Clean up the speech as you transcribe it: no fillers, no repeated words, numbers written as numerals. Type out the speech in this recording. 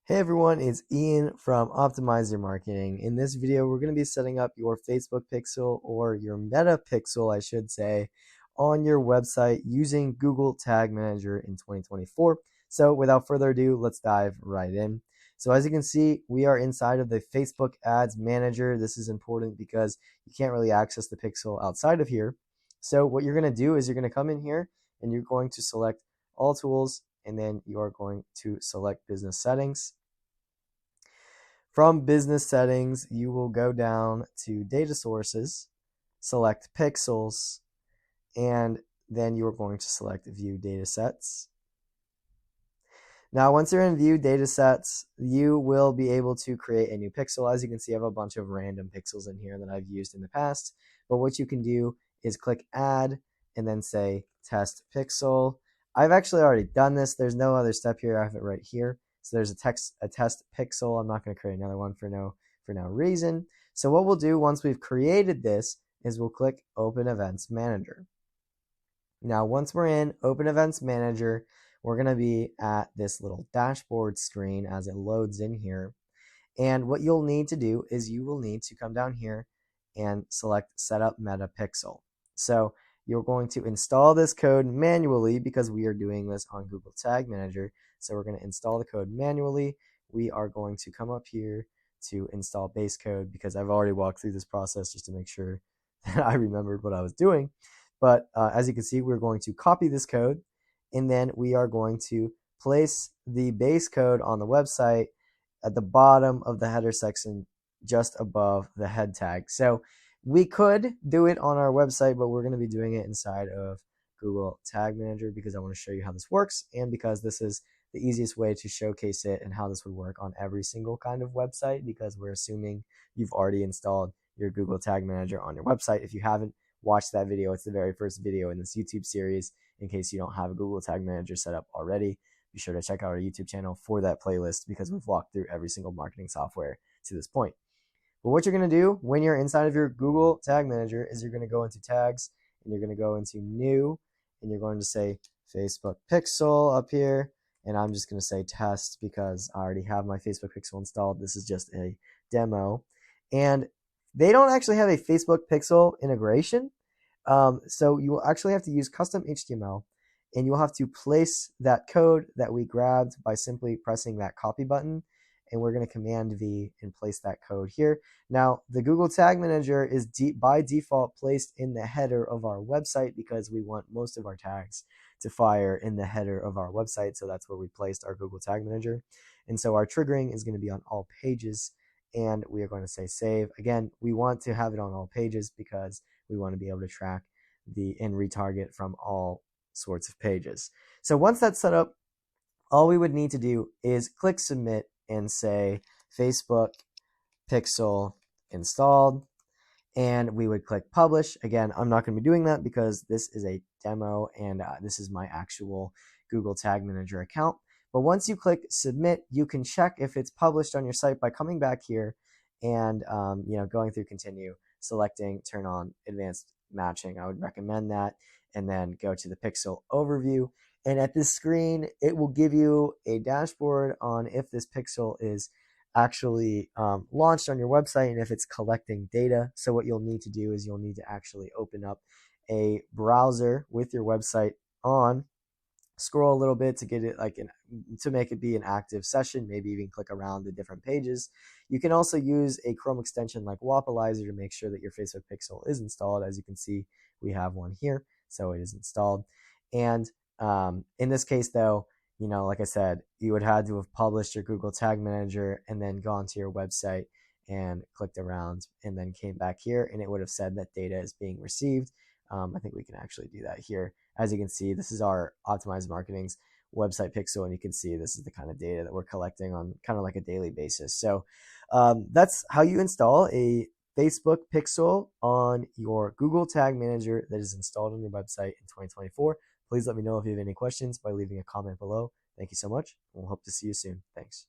Hey everyone, it's Ian from Optimize Your Marketing. In this video, we're going to be setting up your Facebook pixel or your Meta pixel, I should say, on your website using Google Tag Manager in 2024. So without further ado, let's dive right in. So as you can see, we are inside of the Facebook Ads Manager. This is important because you can't really access the pixel outside of here. So what you're going to do is you're going to come in here and you're going to select all tools, and then you are going to select business settings. From business settings, you will go down to data sources, select pixels, and then you are going to select view data sets. Now, once you're in view data sets, you will be able to create a new pixel. As you can see, I have a bunch of random pixels in here that I've used in the past. But what you can do is click add and then say test pixel. I've actually already done this. There's no other step here. I have it right here. So there's a test pixel. I'm not going to create another one for no reason. So what we'll do once we've created this is we'll click Open Events Manager. Now, once we're in Open Events Manager, we're going to be at this little dashboard screen as it loads in here. And what you'll need to do is you will need to come down here and select Setup Meta Pixel. So you're going to install this code manually because we are doing this on Google Tag Manager. So we're going to install the code manually. We are going to come up here to install base code because I've already walked through this process just to make sure that I remembered what I was doing. But as you can see, we're going to copy this code, and then we are going to place the base code on the website at the bottom of the header section just above the head tag. So we could do it on our website, but we're going to be doing it inside of Google Tag Manager because I want to show you how this works, and because this is the easiest way to showcase it and how this would work on every single kind of website, because we're assuming you've already installed your Google Tag Manager on your website. If you haven't watched that video, it's the very first video in this YouTube series. In case you don't have a Google Tag Manager set up already, be sure to check out our YouTube channel for that playlist because we've walked through every single marketing software to this point. But what you're going to do when you're inside of your Google Tag Manager is you're going to go into tags and you're going to go into new, and you're going to say Facebook Pixel up here. And I'm just going to say test because I already have my Facebook Pixel installed. This is just a demo. And they don't actually have a Facebook Pixel integration. So you will actually have to use custom HTML, and you'll have to place that code that we grabbed by simply pressing that copy button. And we're going to Command V and place that code here. Now, the Google Tag Manager is by default placed in the header of our website because we want most of our tags to fire in the header of our website. So that's where we placed our Google Tag Manager. And so our triggering is going to be on all pages, and we are going to say save. Again, we want to have it on all pages because we want to be able to track and retarget from all sorts of pages. So once that's set up, all we would need to do is click submit and say Facebook Pixel installed, and we would click publish. Again, I'm not going to be doing that because this is a demo, and this is my actual Google Tag Manager account. But once you click submit, you can check if it's published on your site by coming back here and going through continue, selecting turn on advanced matching. I would recommend that, and then go to the pixel overview. And at this screen, it will give you a dashboard on if this pixel is actually launched on your website and if it's collecting data. So what you'll need to do is you'll need to actually open up a browser with your website on, scroll a little bit to get it to make it be an active session, maybe even click around the different pages. You can also use a Chrome extension like Wapalizer to make sure that your Facebook pixel is installed. As you can see, we have one here, so it is installed. And in this case though, like I said, you would have to have published your Google Tag Manager and then gone to your website and clicked around and then came back here, and it would have said that data is being received. I think we can actually do that here. As you can see, this is our Optimized Marketing's website pixel, and you can see this is the kind of data that we're collecting on kind of like a daily basis. So that's how you install a Facebook pixel on your Google Tag Manager that is installed on your website in 2024. Please let me know if you have any questions by leaving a comment below. Thank you so much, and we'll hope to see you soon. Thanks.